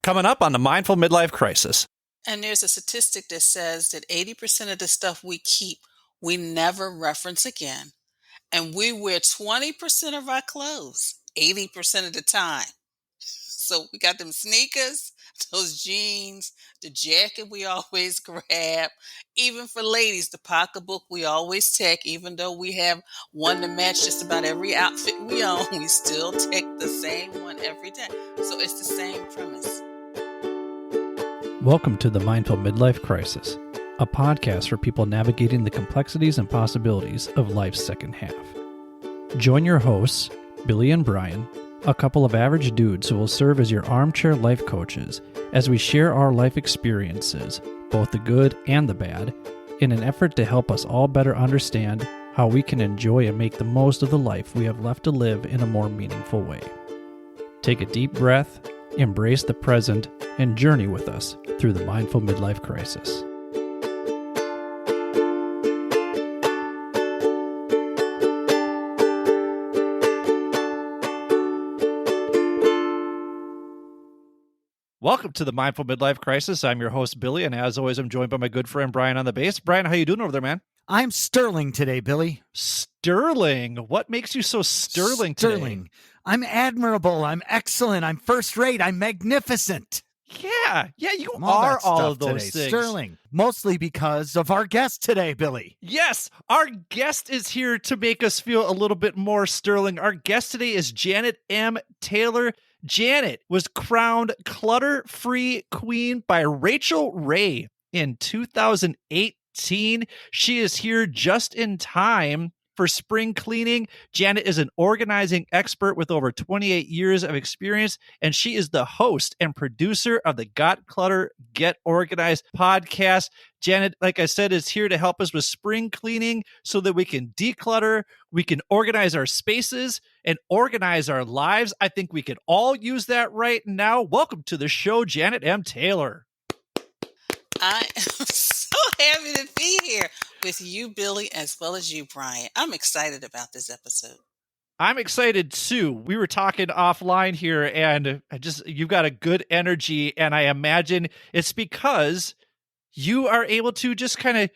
coming up on the Mindful Midlife Crisis. And there's a statistic that says that 80% of the stuff we keep, we never reference again. And we wear 20% of our clothes 80% of the time. So we got them sneakers, those jeans, the jacket we always grab. Even for ladies, the pocketbook we always take, even though we have one to match just about every outfit we own, we still take the same one every day. So it's the same premise. Welcome to the Mindful Midlife Crisis, a podcast for people navigating the complexities and possibilities of life's second half. Join your hosts, Billy and Brian, a couple of average dudes who will serve as your armchair life coaches as we share our life experiences, both the good and the bad, in an effort to help us all better understand how we can enjoy and make the most of the life we have left to live in a more meaningful way. Take a deep breath, embrace the present, and journey with us through the Mindful Midlife Crisis. Welcome to the Mindful Midlife Crisis. I'm your host, Billy, and as always, I'm joined by my good friend, Brian, on the bass. Brian, how you doing over there, man? I'm sterling today, Billy. Sterling? What makes you so sterling today? I'm admirable. I'm excellent. I'm first rate. I'm magnificent. Yeah, you are all of those things. Sterling, mostly because of our guest today, Billy. Yes, our guest is here to make us feel a little bit more sterling. Our guest today is Janet M. Taylor. Janet was crowned clutter-free queen by Rachel Ray in 2018. She is here just in time for spring cleaning. Janet is an organizing expert with over 28 years of experience, and she is the host and producer of the Got Clutter, Get Organized podcast. Janet, like I said, is here to help us with spring cleaning so that we can declutter, we can organize our spaces, and organize our lives. I think we could all use that right now. Welcome to the show, Janet M. Taylor. I am so happy to be here with you, Billy, as well as you, Brian. I'm excited about this episode. I'm excited too. We were talking offline here, and you've got a good energy, and I imagine it's because you are able to just kind of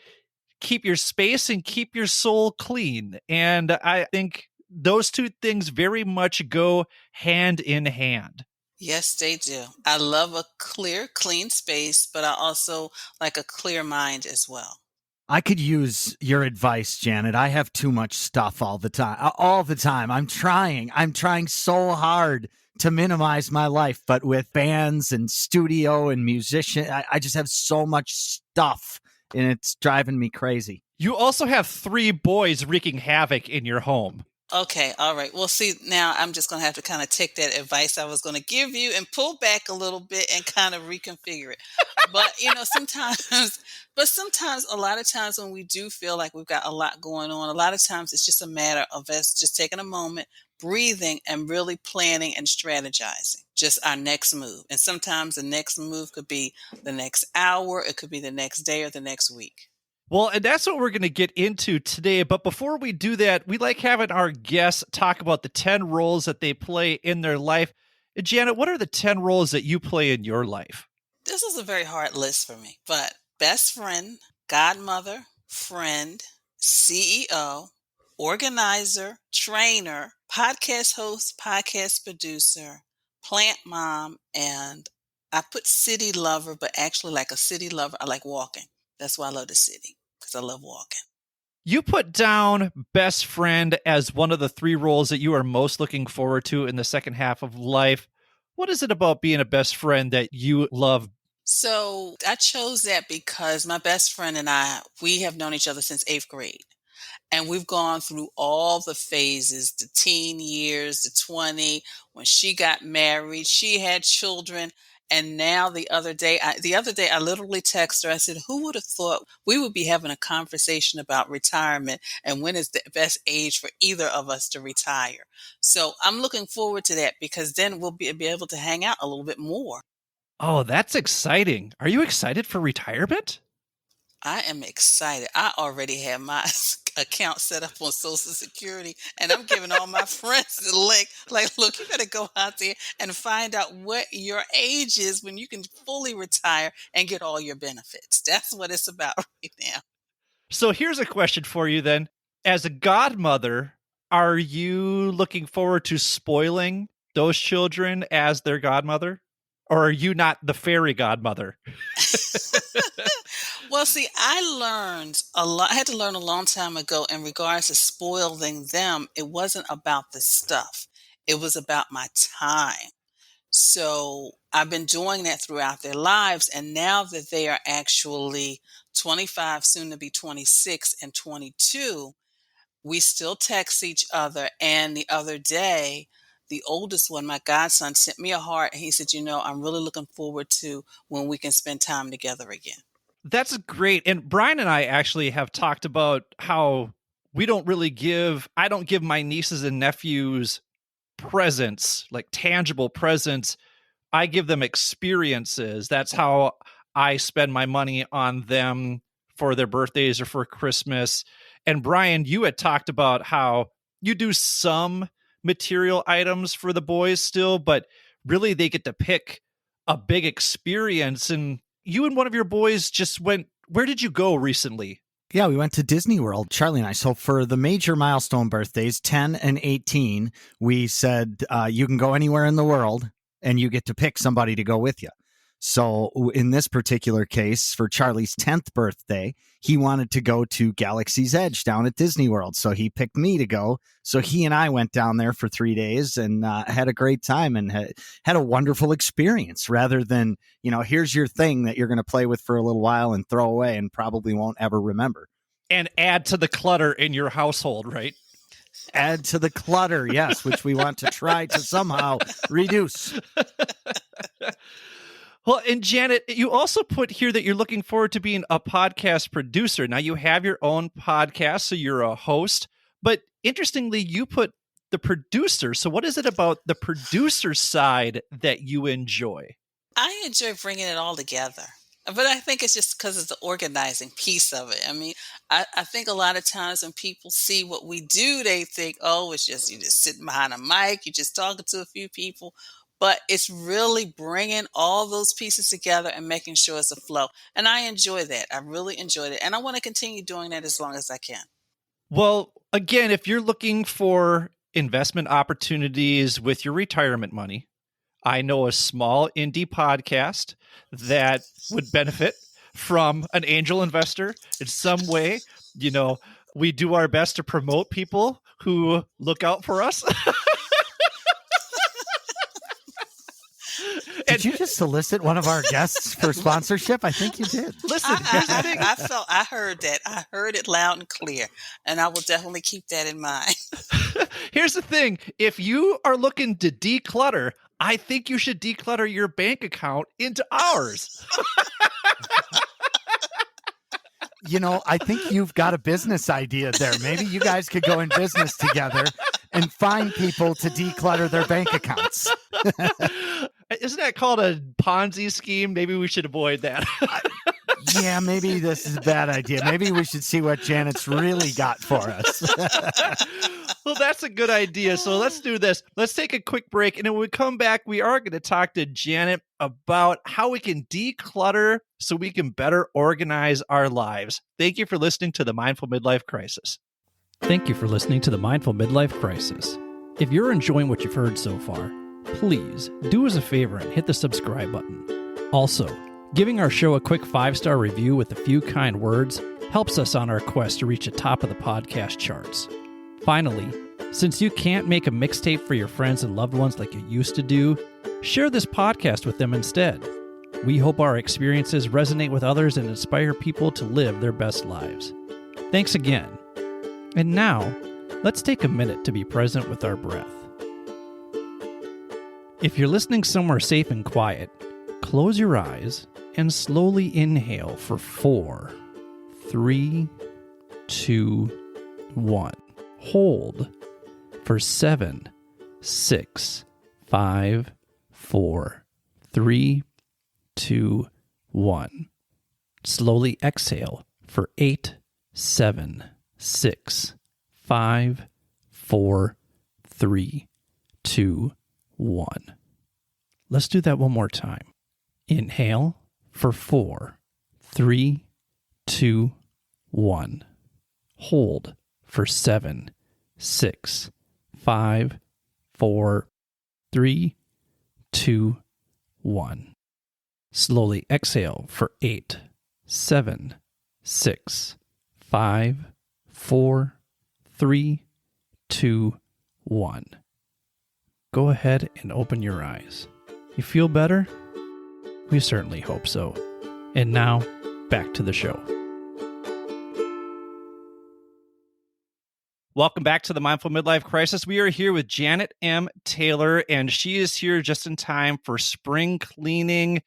keep your space and keep your soul clean. And I think those two things very much go hand in hand. Yes, they do. I love a clear, clean space, but I also like a clear mind as well. I could use your advice, Janet. I have too much stuff all the time. I'm trying so hard to minimize my life, but with bands and studio and musician, I just have so much stuff and it's driving me crazy. You also have 3 boys wreaking havoc in your home. Okay, all right. Well, see, now I'm just going to have to kind of take that advice I was going to give you and pull back a little bit and kind of reconfigure it. But, sometimes, a lot of times when we do feel like we've got a lot going on, a lot of times it's just a matter of us just taking a moment, breathing, and really planning and strategizing just our next move. And sometimes the next move could be the next hour, it could be the next day or the next week. Well, and that's what we're going to get into today. But before we do that, we like having our guests talk about the 10 roles that they play in their life. Janet, what are the 10 roles that you play in your life? This is a very hard list for me, but best friend, godmother, friend, CEO, organizer, trainer, podcast host, podcast producer, plant mom, and I put city lover, but actually like a city lover, I like walking. That's why I love the city, because I love walking. You put down best friend as one of the 3 roles that you are most looking forward to in the second half of life. What is it about being a best friend that you love? So I chose that because my best friend and we have known each other since 8th grade. And we've gone through all the phases, the teen years, the 20, when she got married, she had children. And now the other day, I literally texted her. I said, who would have thought we would be having a conversation about retirement and when is the best age for either of us to retire? So I'm looking forward to that because then we'll be able to hang out a little bit more. Oh, that's exciting. Are you excited for retirement? I am excited. I already have my account set up on Social Security, and I'm giving all my friends the link. Like, look, you better go out there and find out what your age is when you can fully retire and get all your benefits. That's what it's about right now. So here's a question for you then. As a godmother, are you looking forward to spoiling those children as their godmother? Or are you not the fairy godmother? Well, see, I learned a lot. I had to learn a long time ago in regards to spoiling them. It wasn't about the stuff, it was about my time. So I've been doing that throughout their lives. And now that they are actually 25, soon to be 26 and 22, we still text each other. And the other day, the oldest one, my godson, sent me a heart. And he said, I'm really looking forward to when we can spend time together again. That's great. And Brian and I actually have talked about how I don't give my nieces and nephews presents, like tangible presents. I give them experiences. That's how I spend my money on them for their birthdays or for Christmas. And Brian, you had talked about how you do some material items for the boys still, but really they get to pick a big experience. And you and one of your boys just went, where did you go recently? Yeah, we went to Disney World, Charlie and I. So for the major milestone birthdays, 10 and 18, we said, you can go anywhere in the world and you get to pick somebody to go with you. So in this particular case, for Charlie's 10th birthday, he wanted to go to Galaxy's Edge down at Disney World. So he picked me to go. So he and I went down there for 3 days and had a great time and had a wonderful experience rather than, here's your thing that you're going to play with for a little while and throw away and probably won't ever remember. And add to the clutter in your household, right? Add to the clutter, yes, which we want to try to somehow reduce. Well, and Janet, you also put here that you're looking forward to being a podcast producer. Now, you have your own podcast, so you're a host. But interestingly, you put the producer. So what is it about the producer side that you enjoy? I enjoy bringing it all together. But I think it's just because it's the organizing piece of it. I mean, I think a lot of times when people see what we do, they think, oh, it's just, you're just sitting behind a mic, you're just talking to a few people. But it's really bringing all those pieces together and making sure it's a flow. And I enjoy that. I really enjoyed it. And I want to continue doing that as long as I can. Well, again, if you're looking for investment opportunities with your retirement money, I know a small indie podcast that would benefit from an angel investor in some way. We do our best to promote people who look out for us. Did you just solicit one of our guests for sponsorship? I think you did. Listen, I heard that. I heard it loud and clear, and I will definitely keep that in mind. Here's the thing. If you are looking to declutter, I think you should declutter your bank account into ours. I think you've got a business idea there. Maybe you guys could go in business together and find people to declutter their bank accounts. Isn't that called a Ponzi scheme? Maybe we should avoid that. Yeah, maybe this is a bad idea. Maybe we should see what Janet's really got for us. Well, that's a good idea. So let's do this. Let's take a quick break. And when we come back, we are going to talk to Janet about how we can declutter so we can better organize our lives. Thank you for listening to the Mindful Midlife Crisis. Thank you for listening to the Mindful Midlife Crisis. If you're enjoying what you've heard so far, please do us a favor and hit the subscribe button. Also, giving our show a quick 5-star review with a few kind words helps us on our quest to reach the top of the podcast charts. Finally, since you can't make a mixtape for your friends and loved ones like you used to do, share this podcast with them instead. We hope our experiences resonate with others and inspire people to live their best lives. Thanks again. And now, let's take a minute to be present with our breath. If you're listening somewhere safe and quiet, close your eyes and slowly inhale for 4, 3, 2, 1. Hold for 7, 6, 5, 4, 3, 2, 1. Slowly exhale for 8, 7, 6, 5, 4, 3, 2, 1. Let's do that one more time. Inhale for 4, 3, 2, 1. Hold for 7, 6, 5, 4, 3, 2, 1. Slowly exhale for 8, 7, 6, 5, 4, 3, 2, 1. Go ahead and open your eyes. You feel better? We certainly hope so. And now, back to the show. Welcome back to the Mindful Midlife Crisis. We are here with Janet M. Taylor, and she is here just in time for spring cleaning.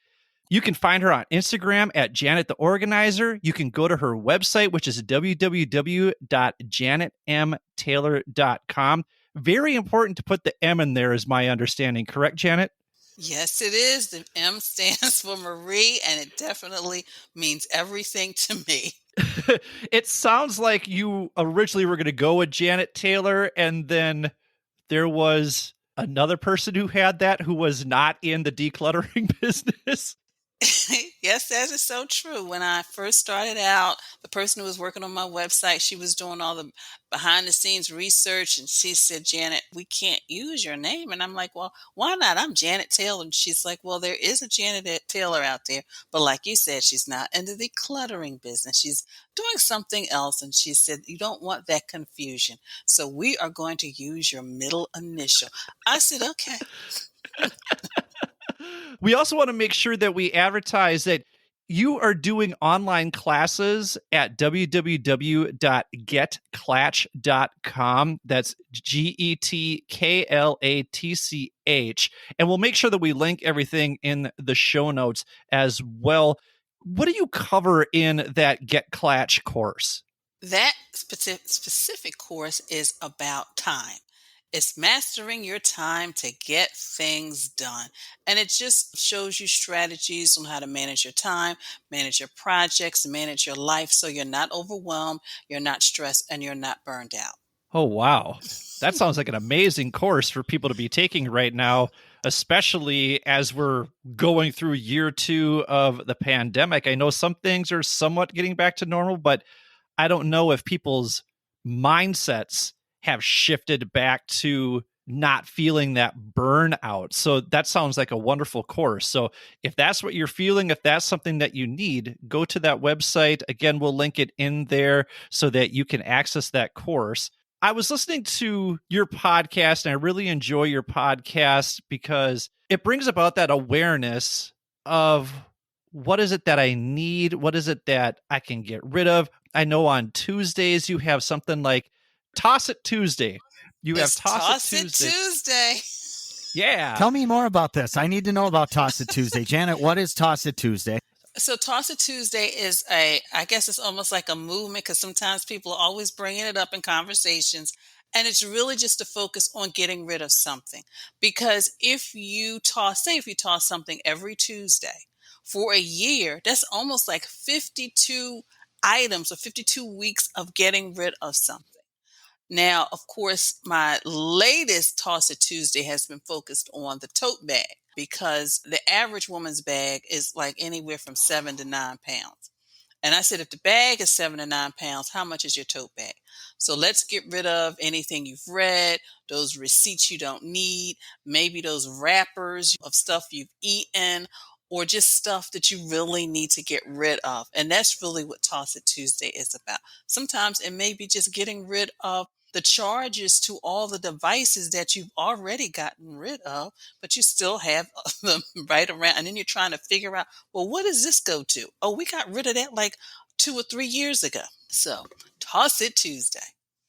You can find her on Instagram at Janet the Organizer. You can go to her website, which is www.janetmtaylor.com. Very important to put the M in there, is my understanding. Correct, Janet? Yes, it is. The M stands for Marie, and it definitely means everything to me. It sounds like you originally were going to go with Janet Taylor, and then there was another person who had that who was not in the decluttering business. Yes, that is so true. When I first started out, the person who was working on my website, she was doing all the behind the scenes research, and she said, Janet, we can't use your name. And I'm like, well, why not? I'm Janet Taylor. And she's like, well, there is a Janet Taylor out there. But like you said, she's not in the decluttering business. She's doing something else. And she said, you don't want that confusion. So we are going to use your middle initial. I said, okay. We also want to make sure that we advertise that you are doing online classes at www.getklatch.com. That's GETKLATCH. And we'll make sure that we link everything in the show notes as well. What do you cover in that Get Klatch course? That specific course is about time. It's mastering your time to get things done. And it just shows you strategies on how to manage your time, manage your projects, manage your life so you're not overwhelmed, you're not stressed, and you're not burned out. Oh, wow. That sounds like an amazing course for people to be taking right now, especially as we're going through year 2 of the pandemic. I know some things are somewhat getting back to normal, but I don't know if people's mindsets have shifted back to not feeling that burnout. So that sounds like a wonderful course. So if that's what you're feeling, if that's something that you need, go to that website. Again, we'll link it in there so that you can access that course. I was listening to your podcast, and I really enjoy your podcast because it brings about that awareness of what is it that I need? What is it that I can get rid of? I know on Tuesdays you have something like Toss It Tuesday. You have Toss It Tuesday. Yeah. Tell me more about this. I need to know about Toss It Tuesday. Janet, what is Toss It Tuesday? So Toss It Tuesday is I guess it's almost like a movement, because sometimes people are always bringing it up in conversations. And it's really just to focus on getting rid of something. Because if you toss something every Tuesday for a year, that's almost like 52 items or 52 weeks of getting rid of something. Now, of course, my latest Toss It Tuesday has been focused on the tote bag, because the average woman's bag is like anywhere from 7 to 9 pounds. And I said, if the bag is 7 to 9 pounds, how much is your tote bag? So let's get rid of anything you've read, those receipts you don't need, maybe those wrappers of stuff you've eaten, or just stuff that you really need to get rid of. And that's really what Toss It Tuesday is about. Sometimes it may be just getting rid of the charges to all the devices that you've already gotten rid of, but you still have them right around. And then you're trying to figure out, well, what does this go to? Oh, we got rid of that like 2 or 3 years ago. So Toss It Tuesday.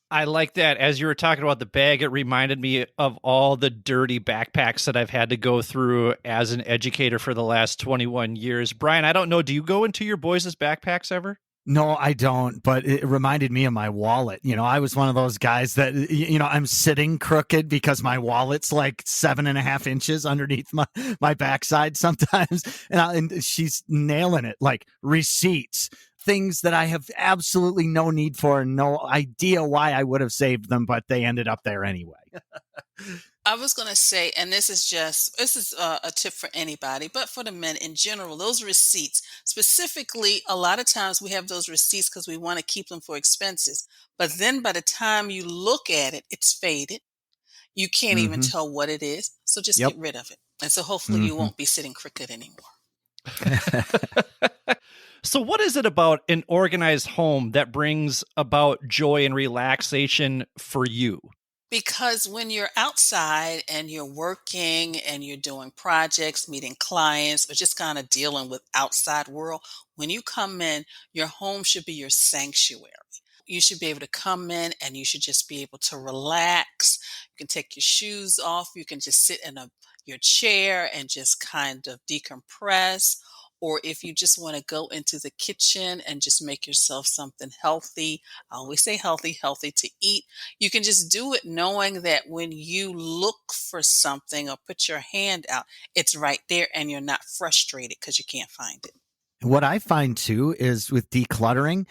I like that. As you were talking about the bag, it reminded me of all the dirty backpacks that I've had to go through as an educator for the last 21 years. Brian, I don't know, do you go into your boys' backpacks ever? No, I don't, but it reminded me of my wallet. You know, I was one of those guys that, you know, I'm sitting crooked because my wallet's like 7.5 inches underneath my backside sometimes. And she's nailing it, like receipts, things that I have absolutely no need for and no idea why I would have saved them, but they ended up there anyway. I was going to say, and this is a tip for anybody, but for the men in general, those receipts, specifically, a lot of times we have those receipts because we want to keep them for expenses. But then by the time you look at it, it's faded. You can't even Mm-hmm. tell what it is. So just Yep. get rid of it. And so hopefully you won't be sitting crooked anymore. So, what is it about an organized home that brings about joy and relaxation for you? Because when you're outside and you're working and you're doing projects, meeting clients, or just kind of dealing with outside world, when you come in, your home should be your sanctuary. You should be able to come in and you should just be able to relax. You can take your shoes off. You can just sit in your chair and just kind of decompress. Or if you just want to go into the kitchen and just make yourself something healthy, I always say healthy, healthy to eat. You can just do it knowing that when you look for something or put your hand out, it's right there and you're not frustrated because you can't find it. What I find too is with decluttering,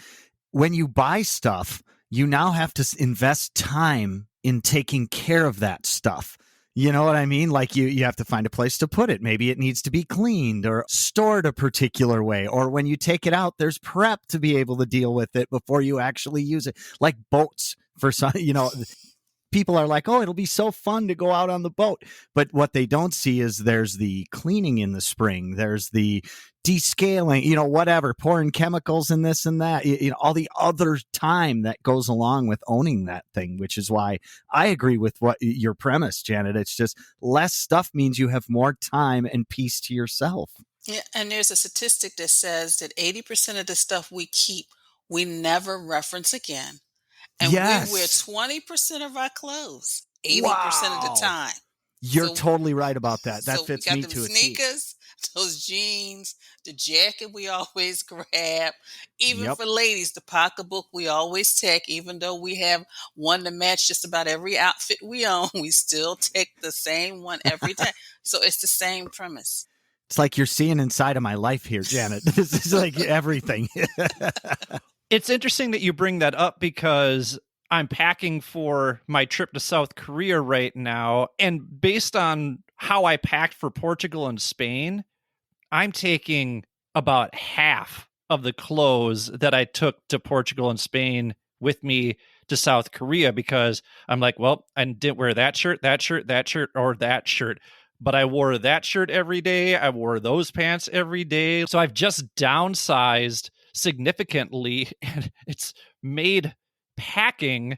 when you buy stuff, you now have to invest time in taking care of that stuff. You know what I mean? Like you have to find a place to put it. Maybe it needs to be cleaned or stored a particular way. Or when you take it out, there's prep to be able to deal with it before you actually use it. Like boats for some, people are like, oh, it'll be so fun to go out on the boat. But what they don't see is there's the cleaning in the spring. There's the descaling, whatever, pouring chemicals in this and that, all the other time that goes along with owning that thing, which is why I agree with what your premise, Janet. It's just less stuff means you have more time and peace to yourself. Yeah, and there's a statistic that says that 80% of the stuff we keep, we never reference again. And Yes. we wear 20% of our clothes 80% of the Wow. time. You're totally right about that. That So fits we got me them to a T. sneakers, those jeans, the jacket we always grab. Even Yep. for ladies, the pocketbook we always take, even though we have one to match just about every outfit we own, we still take the same one every time. So it's the same premise. It's like you're seeing inside of my life here, Janet. This is like everything. It's interesting that you bring that up because I'm packing for my trip to South Korea right now. And based on how I packed for Portugal and Spain, I'm taking about half of the clothes that I took to Portugal and Spain with me to South Korea because I'm like, well, I didn't wear that shirt, or that shirt. But I wore that shirt every day. I wore those pants every day. So I've just downsized significantly, and it's made packing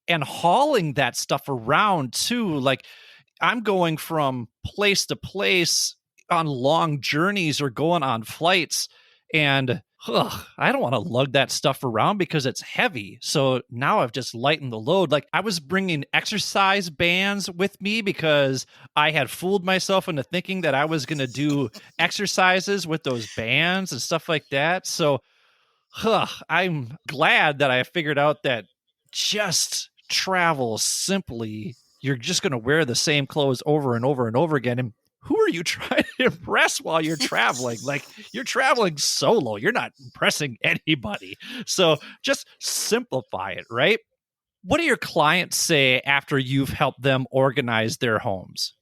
and hauling that stuff around too. Like I'm going from place to place on long journeys or going on flights, and I don't want to lug that stuff around because it's heavy. So now I've just lightened the load. Like I was bringing exercise bands with me because I had fooled myself into thinking that I was going to do exercises with those bands and stuff like that. So I'm glad that I figured out that just travel simply. You're just going to wear the same clothes over and over and over again. And who are you trying to impress while you're traveling? Like you're traveling solo. You're not impressing anybody. So just simplify it, right? What do your clients say after you've helped them organize their homes?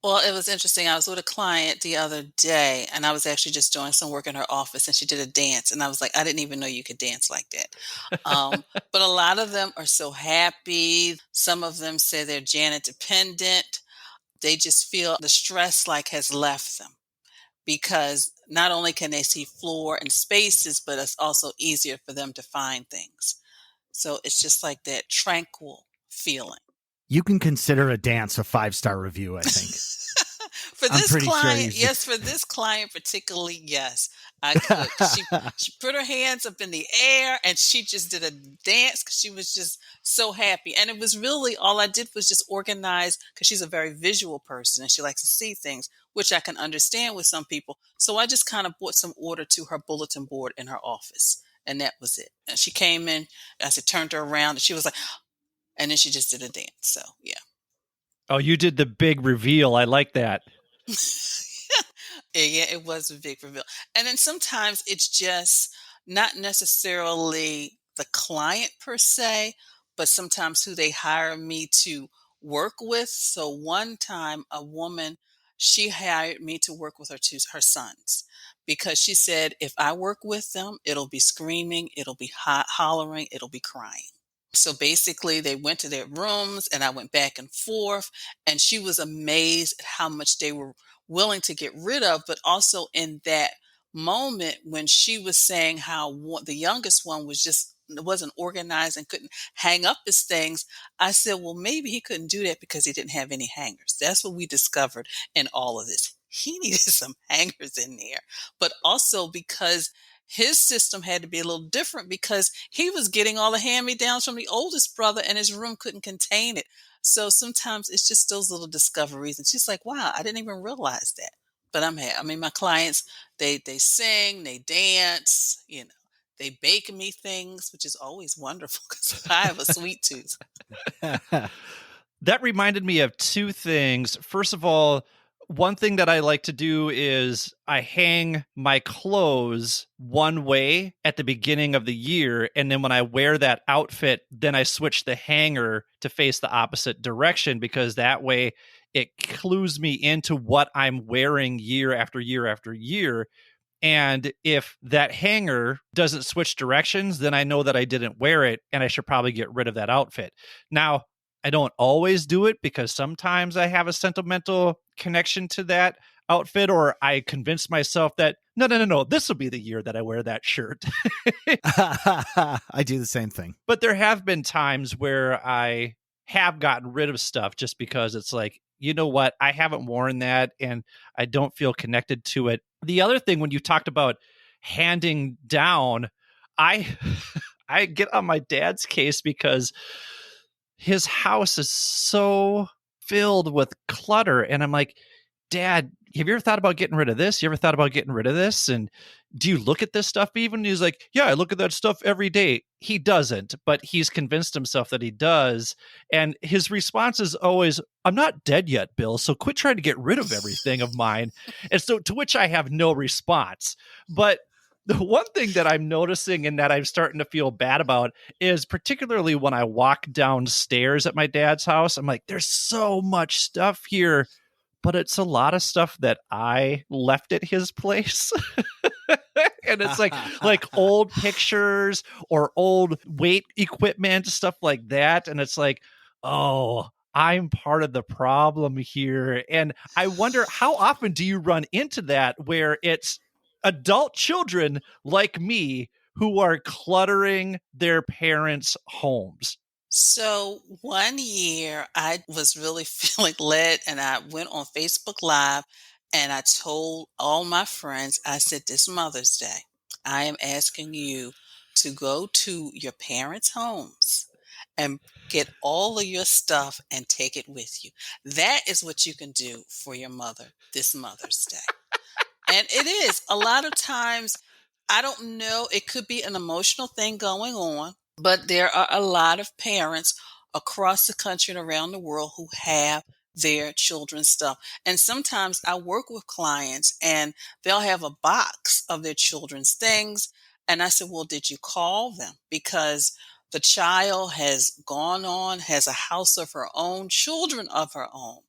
Well, it was interesting. I was with a client the other day, and I was actually just doing some work in her office, and she did a dance, and I was like, I didn't even know you could dance like that. But a lot of them are so happy. Some of them say they're Janet dependent. They just feel the stress like has left them because not only can they see floor and spaces, but it's also easier for them to find things. So it's just like that tranquil feeling. You can consider a dance a 5-star review, I think. For I'm this pretty sure client, he's- yes, for this client particularly, yes, I could. She put her hands up in the air and she just did a dance because she was just so happy. And it was really all I did was just organize because she's a very visual person and she likes to see things, which I can understand with some people. So I just kind of brought some order to her bulletin board in her office, and that was it. And she came in, I said, turned her around, and she was like, and then she just did a dance. So yeah. Oh, you did the big reveal. I like that. Yeah, it was a big reveal. And then sometimes it's just not necessarily the client per se, but sometimes who they hire me to work with. So one time a woman, she hired me to work with her sons because she said, if I work with them, it'll be screaming, it'll be hollering, it'll be crying. So basically, they went to their rooms and I went back and forth. And she was amazed at how much they were willing to get rid of. But also in that moment when she was saying how the youngest one wasn't organized and couldn't hang up his things, I said, well, maybe he couldn't do that because he didn't have any hangers. That's what we discovered in all of this. He needed some hangers in there, but also because his system had to be a little different because he was getting all the hand-me-downs from the oldest brother and his room couldn't contain it. So sometimes it's just those little discoveries. And she's like, wow, I didn't even realize that. But I mean, my clients, they sing, they dance, they bake me things, which is always wonderful because I have a sweet tooth. That reminded me of two things. First of all, one thing that I like to do is I hang my clothes one way at the beginning of the year. And then when I wear that outfit, then I switch the hanger to face the opposite direction, because that way it clues me into what I'm wearing year after year after year. And if that hanger doesn't switch directions, then I know that I didn't wear it and I should probably get rid of that outfit. Now, I don't always do it because sometimes I have a sentimental connection to that outfit, or I convince myself that no, this will be the year that I wear that shirt. I do the same thing. But there have been times where I have gotten rid of stuff just because it's like, you know what, I haven't worn that and I don't feel connected to it. The other thing, when you talked about handing down, I get on my dad's case because his house is so filled with clutter. And I'm like, Dad, have you ever thought about getting rid of this? You ever thought about getting rid of this? And do you look at this stuff even? And he's like, yeah, I look at that stuff every day. He doesn't, but he's convinced himself that he does. And his response is always, I'm not dead yet, Bill, so quit trying to get rid of everything of mine. And so to which I have no response. But the one thing that I'm noticing and that I'm starting to feel bad about is particularly when I walk downstairs at my dad's house, I'm like, there's so much stuff here, but it's a lot of stuff that I left at his place. And it's like old pictures or old weight equipment, stuff like that. And it's like, oh, I'm part of the problem here. And I wonder, how often do you run into that where it's adult children like me who are cluttering their parents' homes? So one year I was really feeling led and I went on Facebook Live and I told all my friends, I said, this Mother's Day, I am asking you to go to your parents' homes and get all of your stuff and take it with you. That is what you can do for your mother this Mother's Day. And it is a lot of times, I don't know, it could be an emotional thing going on, but there are a lot of parents across the country and around the world who have their children's stuff. And sometimes I work with clients and they'll have a box of their children's things. And I said, well, did you call them? Because the child has gone on, has a house of her own, children of her own,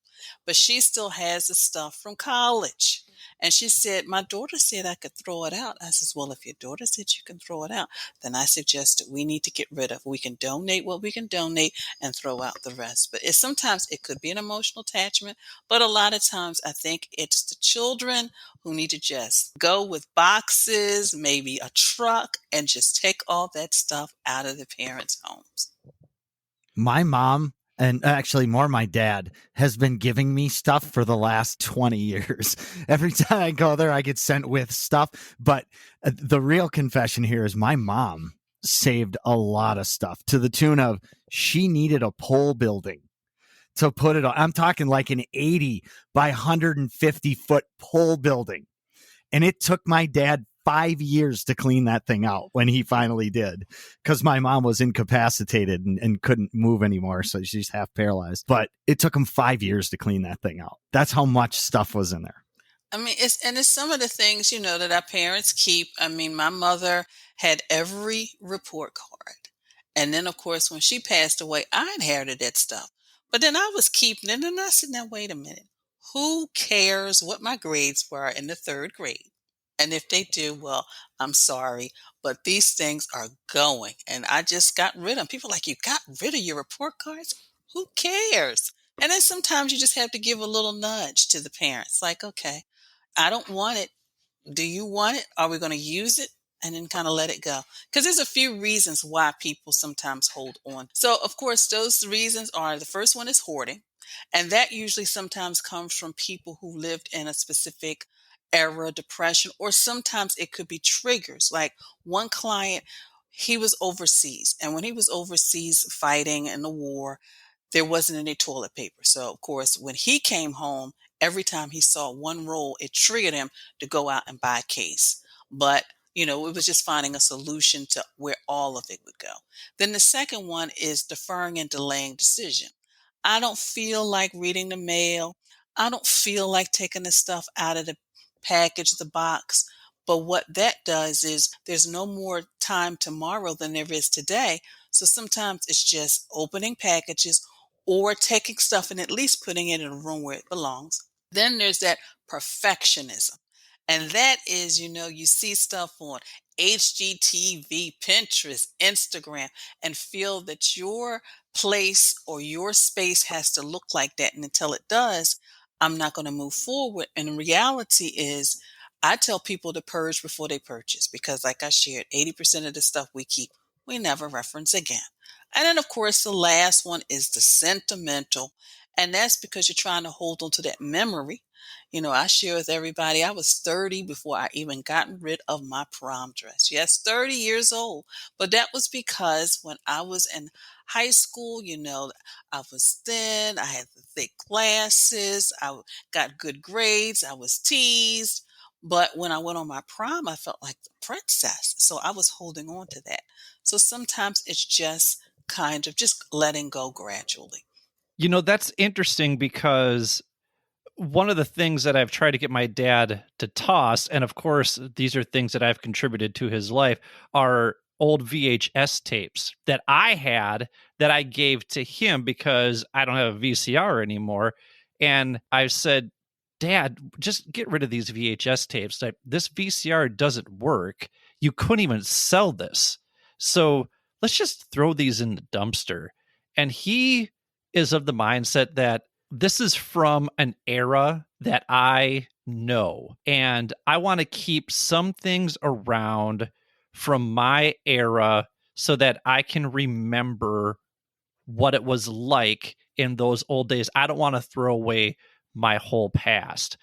but she still has the stuff from college. And she said, my daughter said I could throw it out. I says, well, if your daughter said you can throw it out, then I suggest that we need to get rid of. We can donate what we can donate and throw out the rest. But sometimes it could be an emotional attachment. But a lot of times I think it's the children who need to just go with boxes, maybe a truck, and just take all that stuff out of the parents' homes. My mom, and actually more my dad, has been giving me stuff for the last 20 years. Every time I go there, I get sent with stuff. But the real confession here is my mom saved a lot of stuff to the tune of she needed a pole building to put it on. I'm talking like an 80 by 150 foot pole building. And it took my dad 5 years to clean that thing out when he finally did, because my mom was incapacitated and couldn't move anymore. So she's half paralyzed, but it took him 5 years to clean that thing out. That's how much stuff was in there. I mean, it's some of the things, that our parents keep. I mean, my mother had every report card. And then, of course, when she passed away, I inherited that stuff. But then I was keeping it, and I said, now, wait a minute. Who cares what my grades were in the third grade? And if they do, well, I'm sorry, but these things are going. And I just got rid of them. People are like, you got rid of your report cards? Who cares? And then sometimes you just have to give a little nudge to the parents. Like, okay, I don't want it. Do you want it? Are we going to use it? And then kind of let it go. Because there's a few reasons why people sometimes hold on. So, of course, those reasons are, the first one is hoarding. And that usually sometimes comes from people who lived in a specific era, depression, or sometimes it could be triggers. Like one client, he was overseas. And when he was overseas fighting in the war, there wasn't any toilet paper. So, of course, when he came home, every time he saw one roll, it triggered him to go out and buy a case. But, it was just finding a solution to where all of it would go. Then the second one is deferring and delaying decision. I don't feel like reading the mail. I don't feel like taking the stuff out of the package, the box. But what that does is there's no more time tomorrow than there is today. So sometimes it's just opening packages or taking stuff and at least putting it in a room where it belongs. Then there's that perfectionism. And that is, you see stuff on HGTV, Pinterest, Instagram, and feel that your place or your space has to look like that. And until it does, I'm not going to move forward. And the reality is, I tell people to purge before they purchase because, like I shared, 80% of the stuff we keep, we never reference again. And then, of course, the last one is the sentimental. And that's because you're trying to hold on to that memory. I share with everybody, I was 30 before I even gotten rid of my prom dress. Yes, 30 years old. But that was because when I was in high school, I was thin, I had the thick glasses, I got good grades, I was teased. But when I went on my prom, I felt like the princess. So I was holding on to that. So sometimes it's just kind of just letting go gradually. That's interesting because one of the things that I've tried to get my dad to toss, and of course, these are things that I've contributed to his life, are old VHS tapes that I had that I gave to him because I don't have a VCR anymore. And I said, Dad, just get rid of these VHS tapes. Like, this VCR doesn't work. You couldn't even sell this. So let's just throw these in the dumpster. And he is of the mindset that this is from an era that I know, and I want to keep some things around from my era so that I can remember what it was like in those old days. I don't want to throw away my whole past.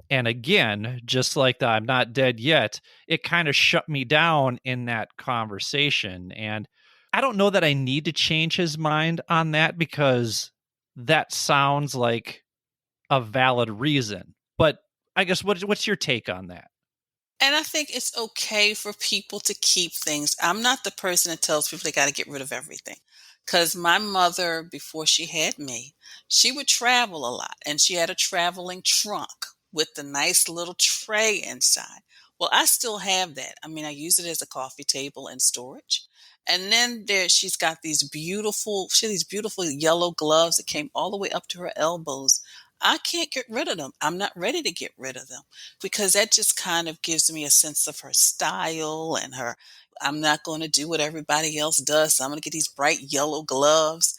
And again, just like the I'm not dead yet, it kind of shut me down in that conversation. And I don't know that I need to change his mind on that because that sounds like a valid reason. But I guess what's your take on that? And I think it's okay for people to keep things. I'm not the person that tells people they got to get rid of everything. Because my mother, before she had me, she would travel a lot and she had a traveling trunk with the nice little tray inside. Well, I still have that. I mean, I use it as a coffee table and storage. And then she's got she had these beautiful yellow gloves that came all the way up to her elbows. I can't get rid of them. I'm not ready to get rid of them because that just kind of gives me a sense of her style and her. I'm not going to do what everybody else does. So I'm going to get these bright yellow gloves.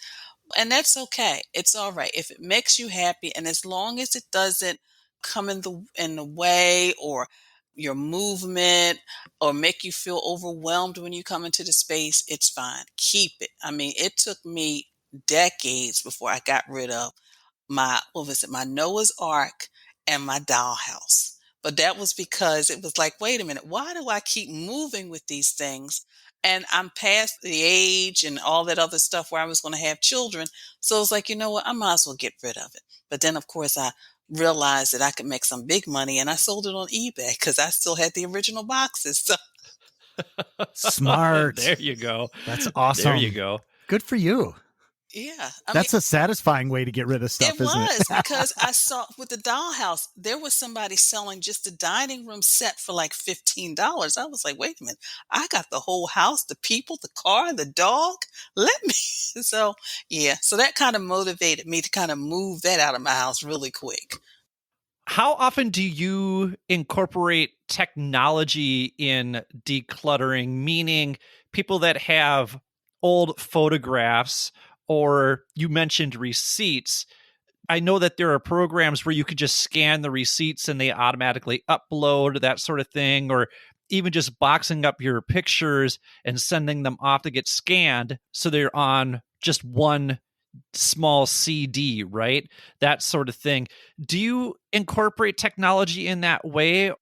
And that's okay. It's all right. If it makes you happy and as long as it doesn't come in the way or your movement or make you feel overwhelmed when you come into the space, it's fine. Keep it. I mean, it took me decades before I got rid of my Noah's Ark and my dollhouse. But that was because it was like, wait a minute, why do I keep moving with these things? And I'm past the age and all that other stuff where I was going to have children. So it's like, you know what, I might as well get rid of it. But then, of course, I realized that I could make some big money and I sold it on eBay because I still had the original boxes. So Smart. There you go. That's awesome. There you go. Good for you. Yeah. That's a satisfying way to get rid of stuff, It isn't it? was because I saw with the dollhouse, there was somebody selling just a dining room set for like $15. I was like, wait a minute, I got the whole house, the people, the car, the dog. Let me. So, yeah. So that kind of motivated me to kind of move that out of my house really quick. How often do you incorporate technology in decluttering? Meaning people that have old photographs, or you mentioned receipts. I know that there are programs where you could just scan the receipts and they automatically upload, that sort of thing, or even just boxing up your pictures and sending them off to get scanned so they're on just one small CD, right? That sort of thing. Do you incorporate technology in that way?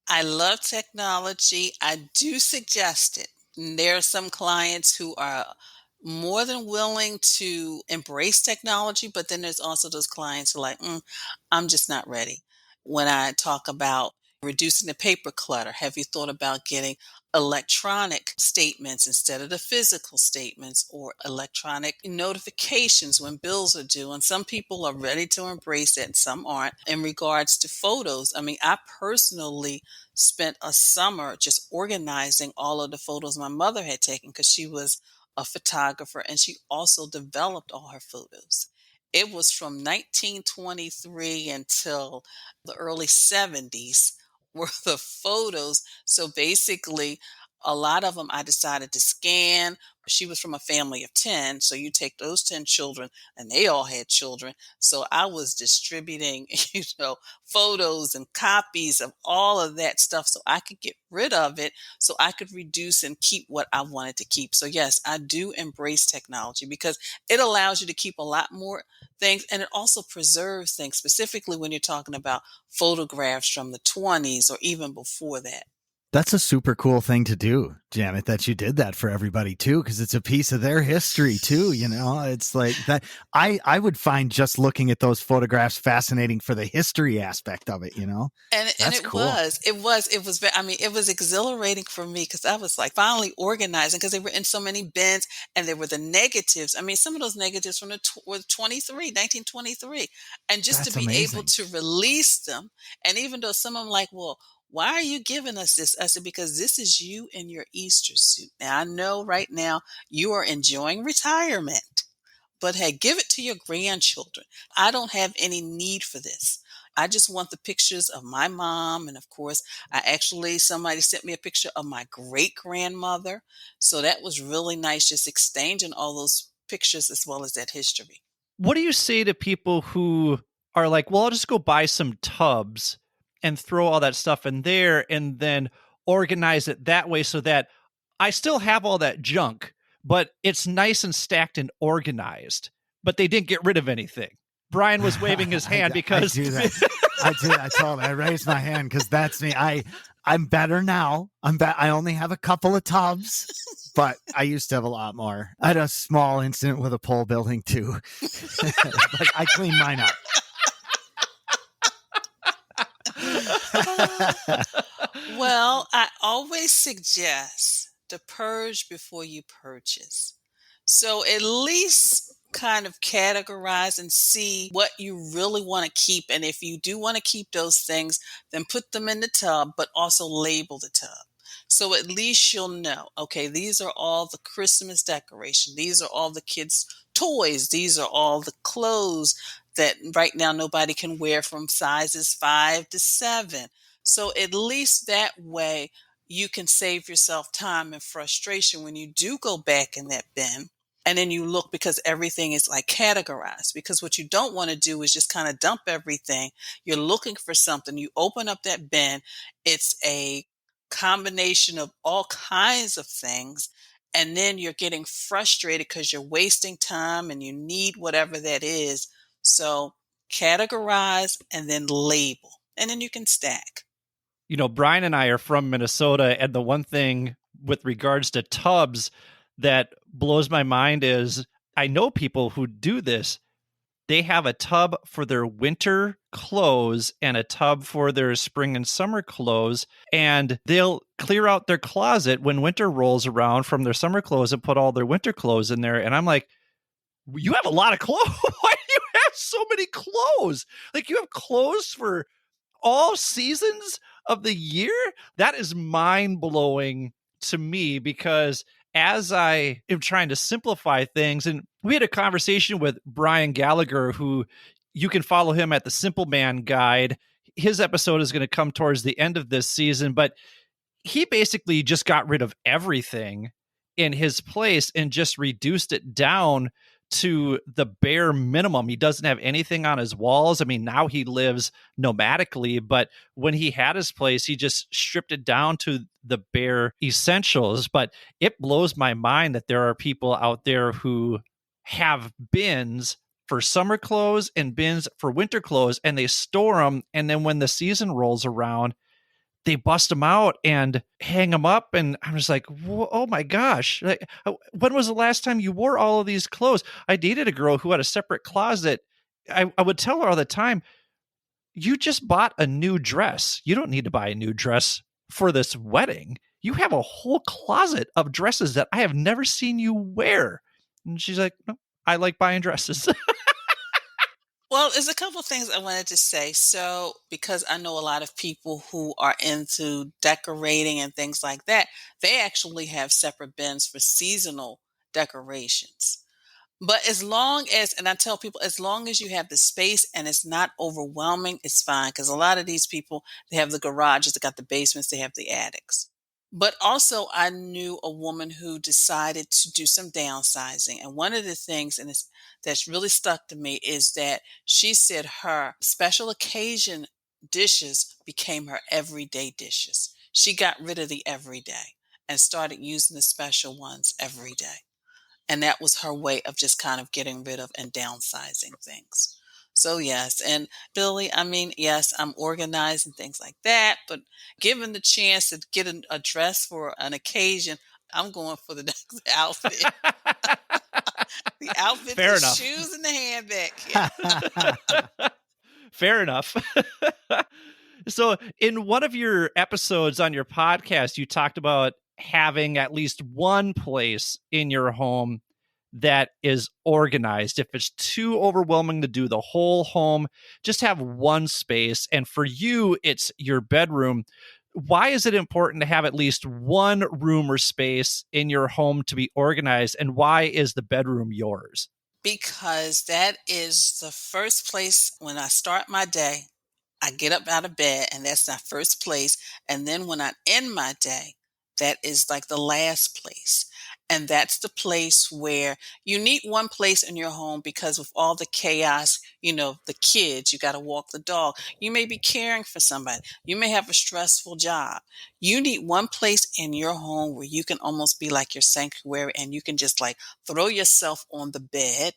I love technology. I do suggest it. And there are some clients who are more than willing to embrace technology, but then there's also those clients who are like, I'm just not ready. When I talk about reducing the paper clutter, have you thought about getting electronic statements instead of the physical statements, or electronic notifications when bills are due? And some people are ready to embrace it and some aren't. In regards to photos, I personally spent a summer just organizing all of the photos my mother had taken because she was a photographer and she also developed all her photos. It was from 1923 until the early 70s worth of photos. So basically, a lot of them I decided to scan. She was from a family of 10. So you take those 10 children and they all had children. So I was distributing, photos and copies of all of that stuff so I could get rid of it, so I could reduce and keep what I wanted to keep. So yes, I do embrace technology because it allows you to keep a lot more things, and it also preserves things, specifically when you're talking about photographs from the 20s or even before that. That's a super cool thing to do, Janet, that you did that for everybody too, because it's a piece of their history too. It's like that. I would find just looking at those photographs fascinating for the history aspect of it. And That's it cool. it was exhilarating for me because I was like finally organizing, because they were in so many bins and there were the negatives. Some of those negatives from were 1923, and just That's to be amazing. able to release them. And even though some of them like, well, why are you giving us this? I said, because this is you in your Easter suit. Now I know right now you are enjoying retirement, but hey, give it to your grandchildren. I don't have any need for this. I just want the pictures of my mom. And of course, somebody sent me a picture of my great grandmother. So that was really nice, just exchanging all those pictures as well as that history. What do you say to people who are like, well, I'll just go buy some tubs and throw all that stuff in there and then organize it that way so that I still have all that junk, but it's nice and stacked and organized, but they didn't get rid of anything? Brian was waving his hand because I do that. I told him, I raised my hand because that's me. I'm better now. I only have a couple of tubs, but I used to have a lot more. I had a small incident with a pole building too. But I cleaned mine up. Well, I always suggest to purge before you purchase. So at least kind of categorize and see what you really want to keep. And if you do want to keep those things, then put them in the tub, but also label the tub. So at least you'll know, okay, these are all the Christmas decoration. These are all the kids' toys. These are all the clothes that right now nobody can wear from sizes 5 to 7. So at least that way you can save yourself time and frustration when you do go back in that bin. And then you look, because everything is like categorized. Because what you don't want to do is just kind of dump everything. You're looking for something. You open up that bin. It's a combination of all kinds of things. And then you're getting frustrated because you're wasting time and you need whatever that is. So categorize and then label. And then you can stack. Brian and I are from Minnesota, and the one thing with regards to tubs that blows my mind is I know people who do this. They have a tub for their winter clothes and a tub for their spring and summer clothes, and they'll clear out their closet when winter rolls around from their summer clothes and put all their winter clothes in there. And I'm like, you have a lot of clothes. Why do you have so many clothes? Like, you have clothes for all seasons of the year? That is mind-blowing to me, because as I am trying to simplify things, and we had a conversation with Brian Gallagher, who you can follow him at the Simple Man Guide. His episode is going to come towards the end of this season, but he basically just got rid of everything in his place and just reduced it down to the bare minimum. He doesn't have anything on his walls. I mean, now he lives nomadically, but when he had his place, he just stripped it down to the bare essentials. But it blows my mind that there are people out there who have bins for summer clothes and bins for winter clothes, and they store them. And then when the season rolls around, they bust them out and hang them up. And I'm just like, oh my gosh. Like, when was the last time you wore all of these clothes? I dated a girl who had a separate closet. I would tell her all the time, you just bought a new dress. You don't need to buy a new dress for this wedding. You have a whole closet of dresses that I have never seen you wear. And she's like, no, I like buying dresses. Well, there's a couple of things I wanted to say. So, because I know a lot of people who are into decorating and things like that, they actually have separate bins for seasonal decorations. But as long as, and I tell people, as long as you have the space and it's not overwhelming, it's fine. Because a lot of these people, they have the garages, they got the basements, they have the attics. But also, I knew a woman who decided to do some downsizing. And one of the things, that's really stuck to me, is that she said her special occasion dishes became her everyday dishes. She got rid of the everyday and started using the special ones every day. And that was her way of just kind of getting rid of and downsizing things. So yes, and Billy, I mean, yes, I'm organized and things like that, but given the chance to get a dress for an occasion, I'm going for the next outfit. The outfit, Fair the enough. shoes, and the handbag. Yeah. Fair enough. So in one of your episodes on your podcast, you talked about having at least one place in your home that is organized. If it's too overwhelming to do the whole home, just have one space. And for you, it's your bedroom. Why is it important to have at least one room or space in your home to be organized? And why is the bedroom yours? Because that is the first place when I start my day. I get up out of bed, and that's my first place. And then when I end my day, that is like the last place. And that's the place where you need one place in your home, because with all the chaos, the kids, you got to walk the dog. You may be caring for somebody. You may have a stressful job. You need one place in your home where you can almost be like your sanctuary, and you can just like throw yourself on the bed,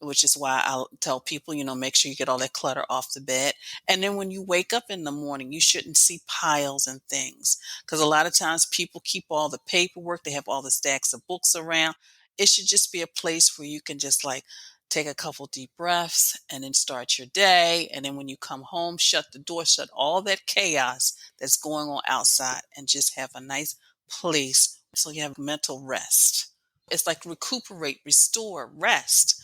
which is why I'll tell people, make sure you get all that clutter off the bed. And then when you wake up in the morning, you shouldn't see piles and things, because a lot of times people keep all the paperwork. They have all the stacks of books around. It should just be a place where you can just like take a couple deep breaths and then start your day. And then when you come home, shut the door, shut all that chaos that's going on outside, and just have a nice place so you have mental rest. It's like recuperate, restore, rest.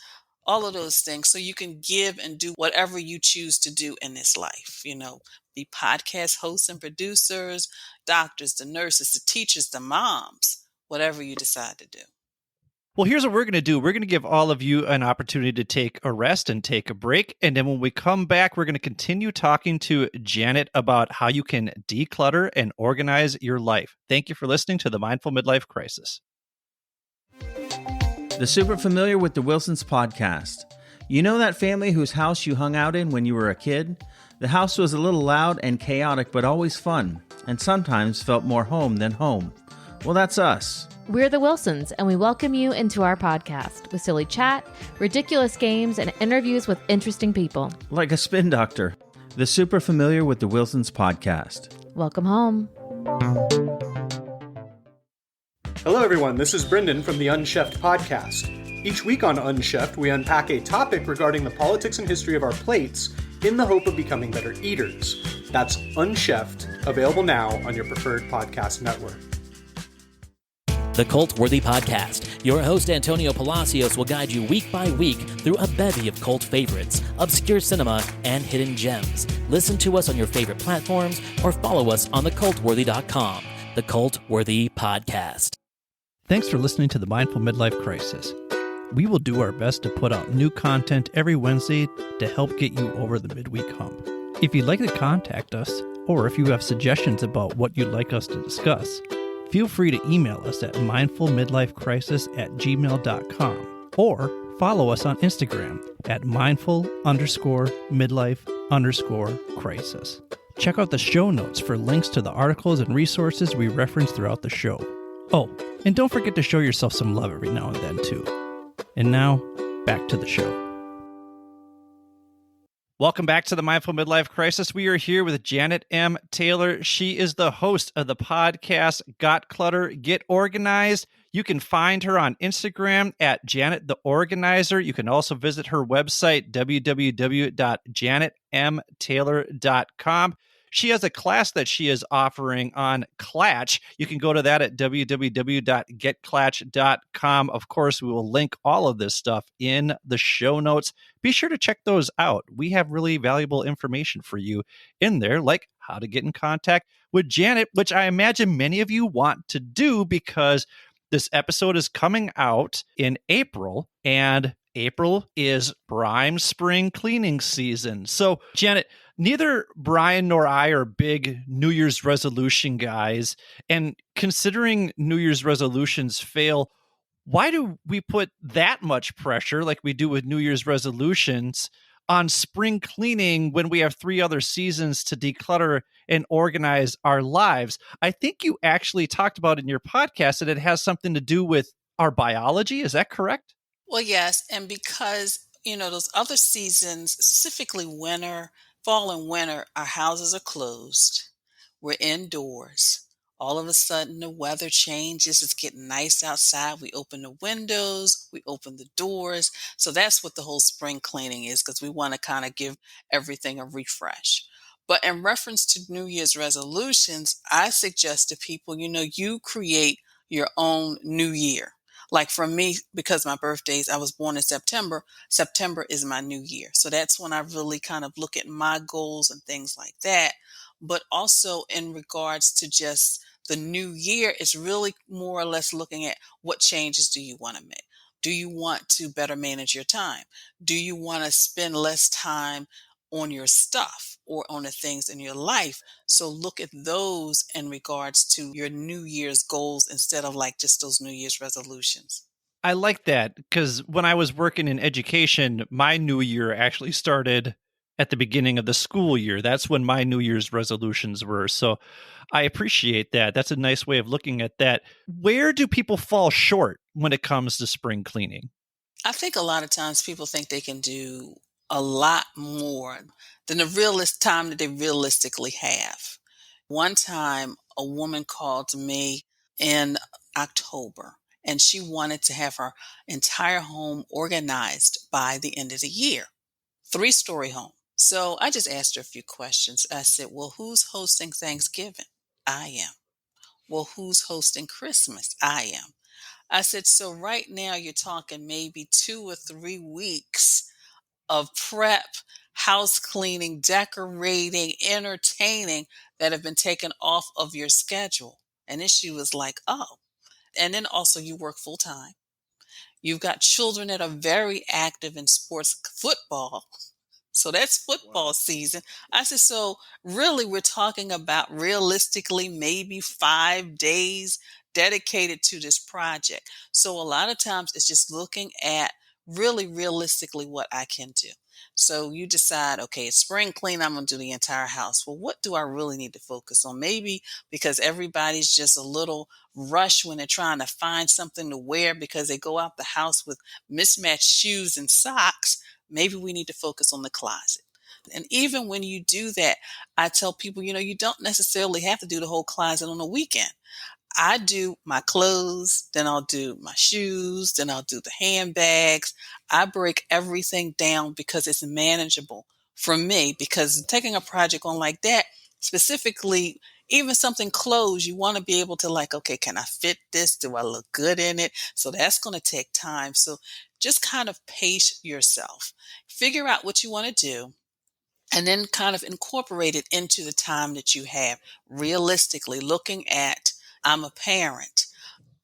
All of those things, so you can give and do whatever you choose to do in this life. Be podcast hosts and producers, doctors, the nurses, the teachers, the moms, whatever you decide to do. Well, here's what we're going to do. We're going to give all of you an opportunity to take a rest and take a break. And then when we come back, we're going to continue talking to Janet about how you can declutter and organize your life. Thank you for listening to the Mindful Midlife Crisis. The Super Familiar with the Wilsons podcast. You know that family whose house you hung out in when you were a kid? The house was a little loud and chaotic, but always fun, and sometimes felt more home than home. Well, that's us. We're the Wilsons, and we welcome you into our podcast with silly chat, ridiculous games, and interviews with interesting people. Like a spin doctor. The Super Familiar with the Wilsons podcast. Welcome home. Hello, everyone. This is Brendan from the Unchefed podcast. Each week on Unchefed, we unpack a topic regarding the politics and history of our plates in the hope of becoming better eaters. That's Unchefed, available now on your preferred podcast network. The Cult-Worthy Podcast. Your host, Antonio Palacios, will guide you week by week through a bevy of cult favorites, obscure cinema, and hidden gems. Listen to us on your favorite platforms or follow us on thecultworthy.com. The Cult-Worthy Podcast. Thanks for listening to the Mindful Midlife Crisis. We will do our best to put out new content every Wednesday to help get you over the midweek hump. If you'd like to contact us, or if you have suggestions about what you'd like us to discuss, feel free to email us at mindfulmidlifecrisis@gmail.com or follow us on Instagram at mindful_midlife_crisis. Check out the show notes for links to the articles and resources we reference throughout the show. Oh, and don't forget to show yourself some love every now and then, too. And now, back to the show. Welcome back to the Mindful Midlife Crisis. We are here with Janet M. Taylor. She is the host of the podcast Got Clutter, Get Organized. You can find her on Instagram at Janet the Organizer. You can also visit her website, www.janetmtaylor.com. She has a class that she is offering on Clatch. You can go to that at www.getclatch.com. Of course, we will link all of this stuff in the show notes. Be sure to check those out. We have really valuable information for you in there, like how to get in contact with Janet, which I imagine many of you want to do because this episode is coming out in April, and April is prime spring cleaning season. So, Janet, neither Brian nor I are big New Year's resolution guys. And considering New Year's resolutions fail, why do we put that much pressure, like we do with New Year's resolutions, on spring cleaning when we have 3 other seasons to declutter and organize our lives? I think you actually talked about in your podcast that it has something to do with our biology. Is that correct? Well, yes. And because, those other seasons, specifically winter, fall and winter, our houses are closed. We're indoors. All of a sudden, the weather changes. It's getting nice outside. We open the windows. We open the doors. So that's what the whole spring cleaning is, because we want to kind of give everything a refresh. But in reference to New Year's resolutions, I suggest to people, you create your own new year. Like for me, because my birthdays, I was born in September. September is my new year. So that's when I really kind of look at my goals and things like that. But also in regards to just the new year, it's really more or less looking at what changes do you want to make? Do you want to better manage your time? Do you want to spend less time on your stuff or on the things in your life? So look at those in regards to your New Year's goals instead of like just those New Year's resolutions. I like that because when I was working in education, my new year actually started at the beginning of the school year. That's when my New Year's resolutions were. So I appreciate that. That's a nice way of looking at that. Where do people fall short when it comes to spring cleaning? I think a lot of times people think they can do a lot more than the time that they realistically have. One time, a woman called me in October, and she wanted to have her entire home organized by the end of the year. 3-story home. So I just asked her a few questions. I said, well, who's hosting Thanksgiving? I am. Well, who's hosting Christmas? I am. I said, so right now you're talking maybe 2 or 3 weeks of prep, house cleaning, decorating, entertaining that have been taken off of your schedule. And then she was like, oh. And then also you work full time. You've got children that are very active in sports, football. So that's football season. I said, so really we're talking about realistically maybe 5 days dedicated to this project. So a lot of times it's just looking at really realistically what I can do. So you decide, okay, it's spring clean, I'm going to do the entire house. Well, what do I really need to focus on? Maybe because everybody's just a little rush when they're trying to find something to wear because they go out the house with mismatched shoes and socks. Maybe we need to focus on the closet. And even when you do that, I tell people, you don't necessarily have to do the whole closet on a weekend. I do my clothes, then I'll do my shoes, then I'll do the handbags. I break everything down because it's manageable for me, because taking a project on like that, specifically, Even something clothes, you want to be able to like, okay, can I fit this? Do I look good in it? So that's going to take time. So just kind of pace yourself, figure out what you want to do, and then kind of incorporate it into the time that you have. Realistically, looking at, I'm a parent.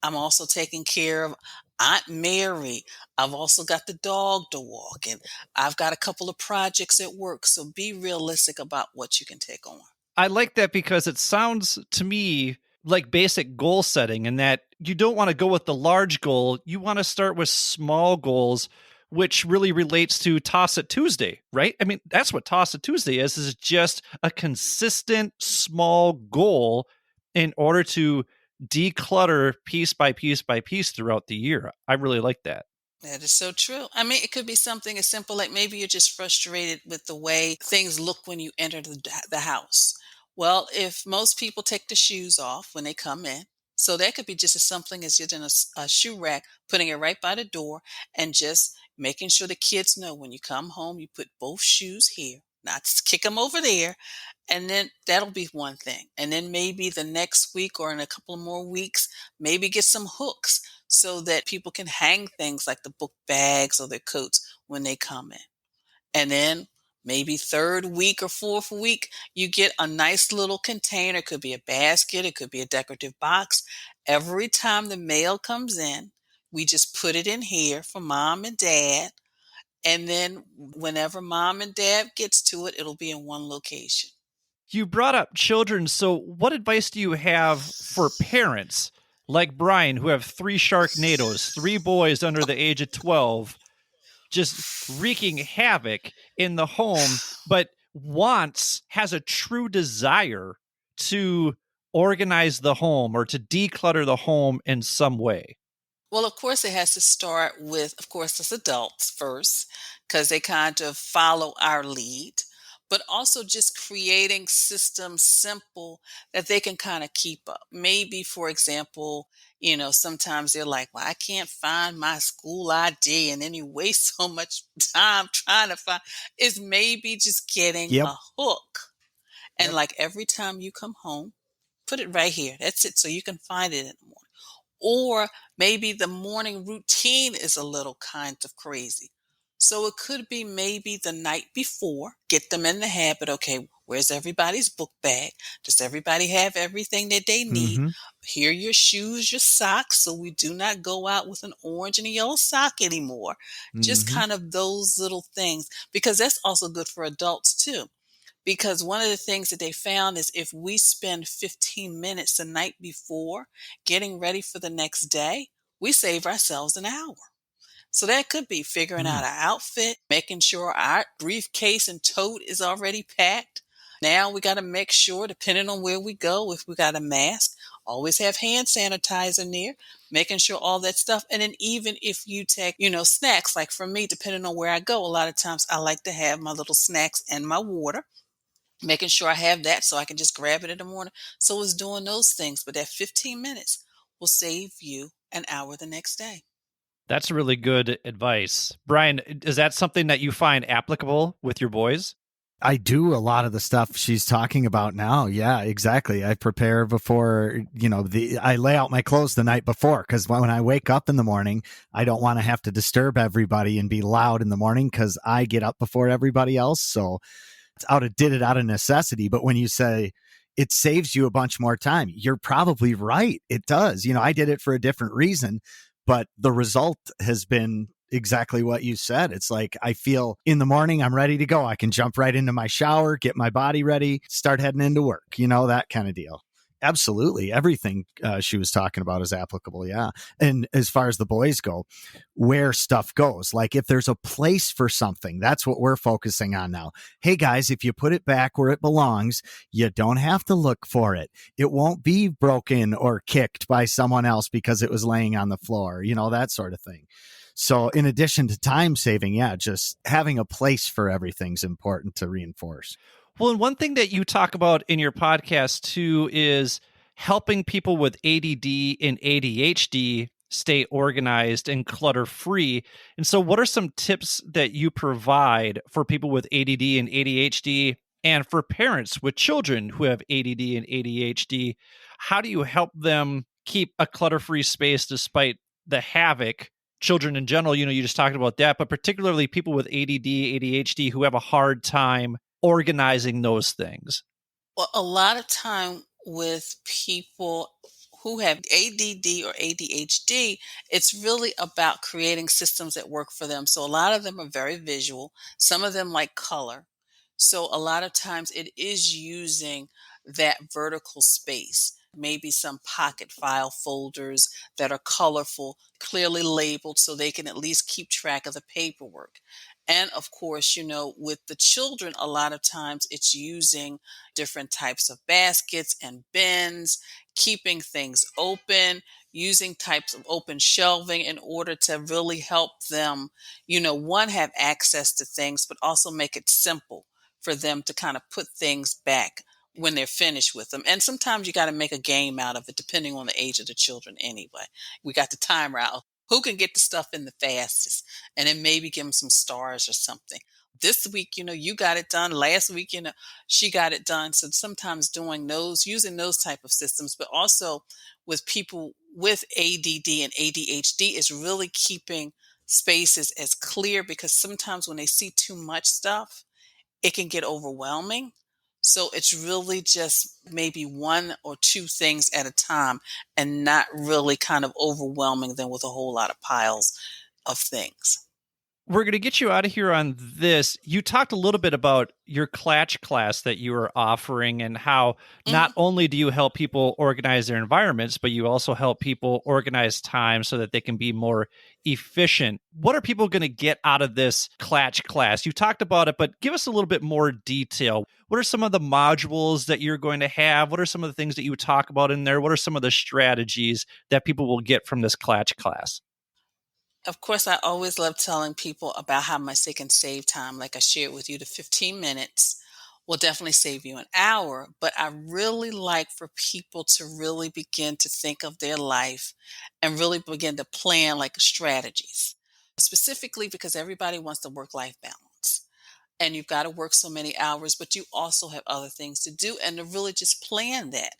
I'm also taking care of Aunt Mary. I've also got the dog to walk, and I've got a couple of projects at work. So be realistic about what you can take on. I like that because it sounds to me like basic goal setting, and that you don't want to go with the large goal. You want to start with small goals, which really relates to Toss It Tuesday, right? I mean, that's what Toss It Tuesday is just a consistent small goal in order to declutter piece by piece by piece throughout the year. I really like that. That is so true. I mean, it could be something as simple like maybe you're just frustrated with the way things look when you enter the house. Well, if most people take the shoes off when they come in, so that could be just as something as getting a shoe rack, putting it right by the door, and just making sure the kids know when you come home, you put both shoes here, not to kick them over there. And then that'll be one thing. And then maybe the next week or in a couple of more weeks, maybe get some hooks so that people can hang things like the book bags or their coats when they come in. And then maybe third week or fourth week, you get a nice little container. It could be a basket. It could be a decorative box. Every time the mail comes in, we just put it in here for mom and dad. And then whenever mom and dad gets to it, it'll be in one location. You brought up children, so what advice do you have for parents like Brian who have 3 Sharknadoes, 3 boys under the age of 12, just wreaking havoc in the home, but has a true desire to organize the home or to declutter the home in some way? Well, of course, it has to start with, of course, as adults first, because they kind of follow our lead, but also just creating systems simple that they can kind of keep up. Maybe, for example, sometimes they're like, well, I can't find my school ID. And then you waste so much time trying to find, is maybe just getting Yep. a hook. And like every time you come home, put it right here. That's it. So you can find it in the morning. Or maybe the morning routine is a little kind of crazy. So it could be maybe the night before, get them in the habit. Okay, where's everybody's book bag? Does everybody have everything that they need? Mm-hmm. Here are your shoes, your socks. So we do not go out with an orange and a yellow sock anymore. Just Mm-hmm. kind of those little things, because that's also good for adults too. Because one of the things that they found is if we spend 15 minutes the night before getting ready for the next day, we save ourselves an hour. So that could be figuring out our outfit, making sure our briefcase and tote is already packed. Now we got to make sure, depending on where we go, if we got a mask, always have hand sanitizer near, making sure all that stuff. And then even if you take, snacks, like for me, depending on where I go, a lot of times I like to have my little snacks and my water, making sure I have that so I can just grab it in the morning. So it's doing those things. But that 15 minutes will save you an hour the next day. That's really good advice. Brian, is that something that you find applicable with your boys? I do a lot of the stuff she's talking about now. Yeah, exactly. I prepare before, I lay out my clothes the night before, because when I wake up in the morning, I don't want to have to disturb everybody and be loud in the morning because I get up before everybody else. So did it out of necessity. But when you say it saves you a bunch more time, you're probably right. It does. I did it for a different reason, but the result has been exactly what you said. It's like I feel in the morning, I'm ready to go. I can jump right into my shower, get my body ready, start heading into work, that kind of deal. Absolutely. Everything she was talking about is applicable. Yeah. And as far as the boys go, where stuff goes, like if there's a place for something, that's what we're focusing on now. Hey guys, if you put it back where it belongs, you don't have to look for it. It won't be broken or kicked by someone else because it was laying on the floor, that sort of thing. So in addition to time saving, just having a place for everything's important to reinforce. Well, and one thing that you talk about in your podcast too is helping people with ADD and ADHD stay organized and clutter-free. And so what are some tips that you provide for people with ADD and ADHD And for parents with children who have ADD and ADHD, how do you help them keep a clutter-free space despite the havoc? Children in general, you just talked about that, but particularly people with ADD, ADHD who have a hard time organizing those things. Well, a lot of time with people who have ADD or ADHD, it's really about creating systems that work for them. So a lot of them are very visual. Some of them like color. So a lot of times it is using that vertical space, maybe some pocket file folders that are colorful, clearly labeled so they can at least keep track of the paperwork. And of course, with the children, a lot of times it's using different types of baskets and bins, keeping things open, using types of open shelving in order to really help them, one, have access to things, but also make it simple for them to kind of put things back when they're finished with them. And sometimes you got to make a game out of it, depending on the age of the children anyway. We got the timer out. Who can get the stuff in the fastest? And then maybe give them some stars or something. This week, you got it done. Last week, she got it done. So sometimes using those type of systems, but also with people with ADD and ADHD is really keeping spaces as clear, because sometimes when they see too much stuff, it can get overwhelming. So it's really just maybe one or two things at a time and not really kind of overwhelming them with a whole lot of piles of things. We're going to get you out of here on this. You talked a little bit about your Clatch class that you are offering and how not only do you help people organize their environments, but you also help people organize time so that they can be more efficient. What are people going to get out of this Clatch class? You talked about it, but give us a little bit more detail. What are some of the modules that you're going to have? What are some of the things that you would talk about in there? What are some of the strategies that people will get from this Clatch class? Of course, I always love telling people about how much they can save time. Like I shared with you, the 15 minutes will definitely save you an hour. But I really like for people to really begin to think of their life and really begin to plan like strategies, specifically because everybody wants the work-life balance. And you've got to work so many hours, but you also have other things to do, and to really just plan that.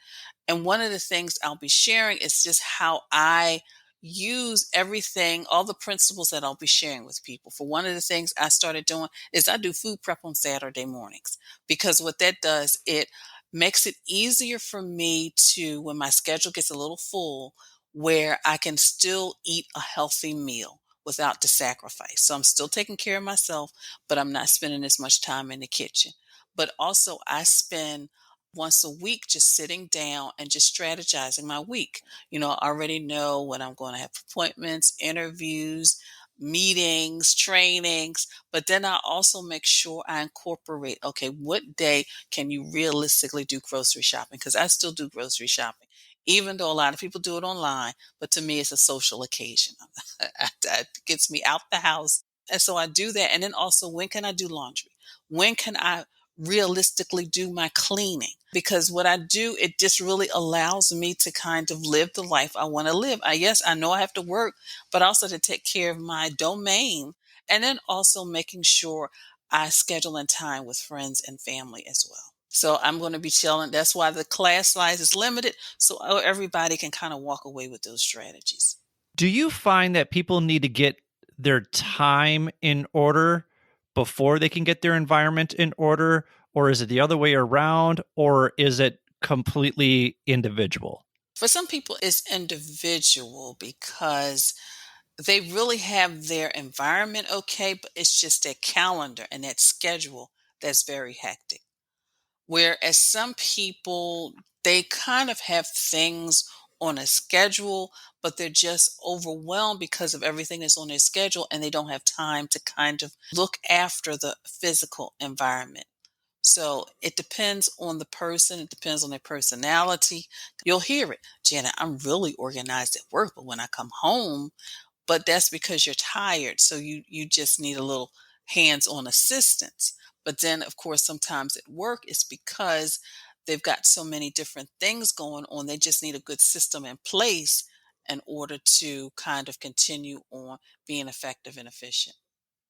And one of the things I'll be sharing is just how I use everything, all the principles that I'll be sharing with people. For one of the things I started doing is I do food prep on Saturday mornings, because what that does, it makes it easier for me to, when my schedule gets a little full, where I can still eat a healthy meal without the sacrifice. So I'm still taking care of myself, but I'm not spending as much time in the kitchen. But also I spend once a week just sitting down and just strategizing my week. I already know when I'm going to have appointments, interviews, meetings, trainings, but then I also make sure I incorporate, okay, what day can you realistically do grocery shopping? Because I still do grocery shopping, even though a lot of people do it online, but to me, it's a social occasion. It gets me out the house. And so I do that. And then also, when can I do laundry? When can I realistically do my cleaning? Because what I do, it just really allows me to kind of live the life I want to live. Yes, I know I have to work, but also to take care of my domain, and then also making sure I schedule in time with friends and family as well. So I'm going to be chilling. That's why the class size is limited, so everybody can kind of walk away with those strategies. Do you find that people need to get their time in order before they can get their environment in order? Or is it the other way around? Or is it completely individual? For some people, it's individual because they really have their environment okay, but it's just their calendar and that schedule that's very hectic. Whereas some people, they kind of have things on a schedule, but they're just overwhelmed because of everything that's on their schedule, and they don't have time to kind of look after the physical environment. So it depends on the person. It depends on their personality. You'll hear it. Janet, I'm really organized at work, but when I come home, but that's because you're tired. So you just need a little hands-on assistance. But then, of course, sometimes at work, it's because they've got so many different things going on. They just need a good system in place in order to kind of continue on being effective and efficient.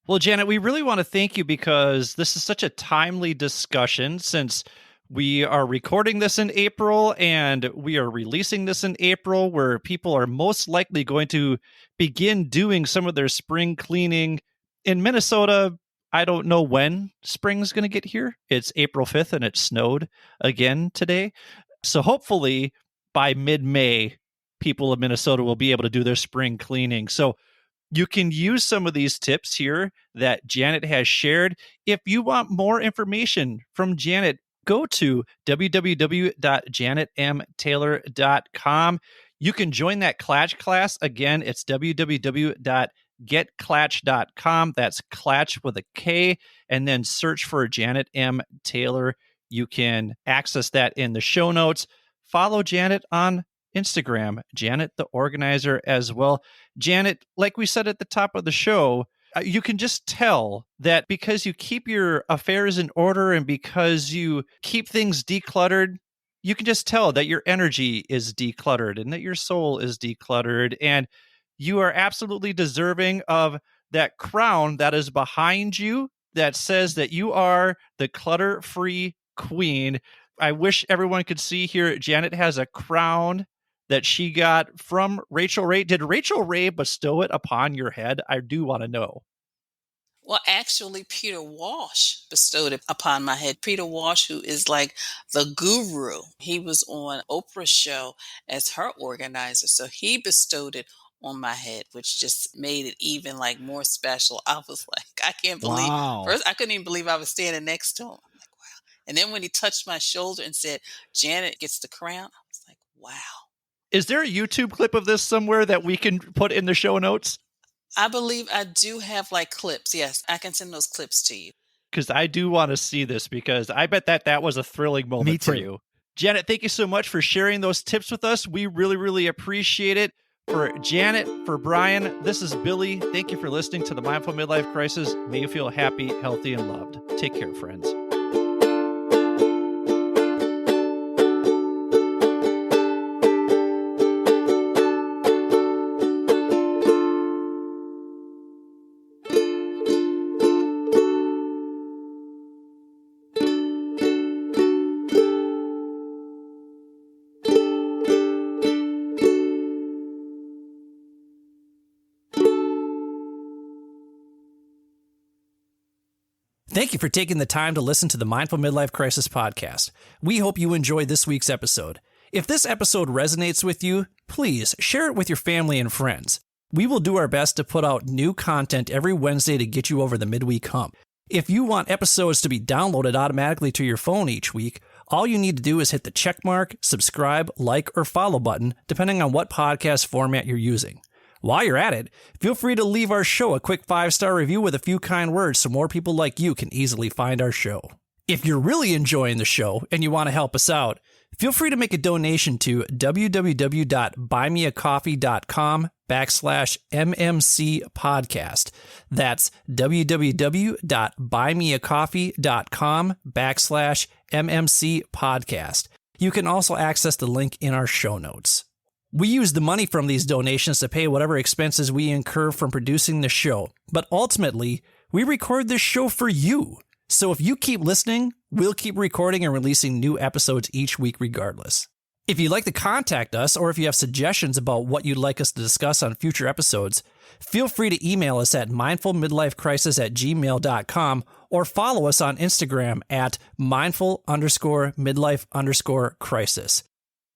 Well, Janet, we really want to thank you because this is such a timely discussion since we are recording this in April and we are releasing this in April, where people are most likely going to begin doing some of their spring cleaning. In Minnesota, I don't know when spring's going to get here. It's April 5th and it snowed again today. So hopefully by mid-May, people of Minnesota will be able to do their spring cleaning. So you can use some of these tips here that Janet has shared. If you want more information from Janet, go to www.janetmtaylor.com. You can join that Clatch class. Again, it's www.getclatch.com. That's Clatch with a K, and then search for Janet M. Taylor. You can access that in the show notes. Follow Janet on Instagram, Janet the Organizer as well. Janet, like we said at the top of the show, you can just tell that because you keep your affairs in order and because you keep things decluttered, you can just tell that your energy is decluttered and that your soul is decluttered. And you are absolutely deserving of that crown that is behind you that says that you are the clutter-free queen. I wish everyone could see here. Janet has a crown that she got from Rachel Ray. Did Rachel Ray bestow it upon your head? I do want to know. Well, actually, Peter Walsh bestowed it upon my head. Peter Walsh, who is like the guru, he was on Oprah's show as her organizer. So he bestowed it on my head, which just made it even like more special. I was like, I can't believe. Wow. First, I couldn't even believe I was standing next to him. I'm like, wow. And then when he touched my shoulder and said, Janet gets the crown, I was like, wow. Is there a YouTube clip of this somewhere that we can put in the show notes? I believe I do have like clips. Yes, I can send those clips to you. Because I do want to see this, because I bet that was a thrilling moment for you. Janet, thank you so much for sharing those tips with us. We really, really appreciate it. For Janet, for Brian, this is Billy. Thank you for listening to the Mindful Midlife Crisis. May you feel happy, healthy, and loved. Take care, friends. Thank you for taking the time to listen to the Mindful Midlife Crisis podcast. We hope you enjoyed this week's episode. If this episode resonates with you, please share it with your family and friends. We will do our best to put out new content every Wednesday to get you over the midweek hump. If you want episodes to be downloaded automatically to your phone each week, all you need to do is hit the checkmark, subscribe, like, or follow button, depending on what podcast format you're using. While you're at it, feel free to leave our show a quick 5-star review with a few kind words so more people like you can easily find our show. If you're really enjoying the show and you want to help us out, feel free to make a donation to www.buymeacoffee.com/MMC podcast. That's www.buymeacoffee.com/MMC podcast. You can also access the link in our show notes. We use the money from these donations to pay whatever expenses we incur from producing the show, but ultimately, we record this show for you. So if you keep listening, we'll keep recording and releasing new episodes each week regardless. If you'd like to contact us, or if you have suggestions about what you'd like us to discuss on future episodes, feel free to email us at mindfulmidlifecrisis@gmail.com or follow us on Instagram at mindful_midlife_crisis.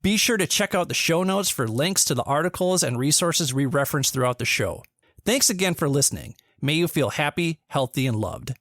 Be sure to check out the show notes for links to the articles and resources we reference throughout the show. Thanks again for listening. May you feel happy, healthy, and loved.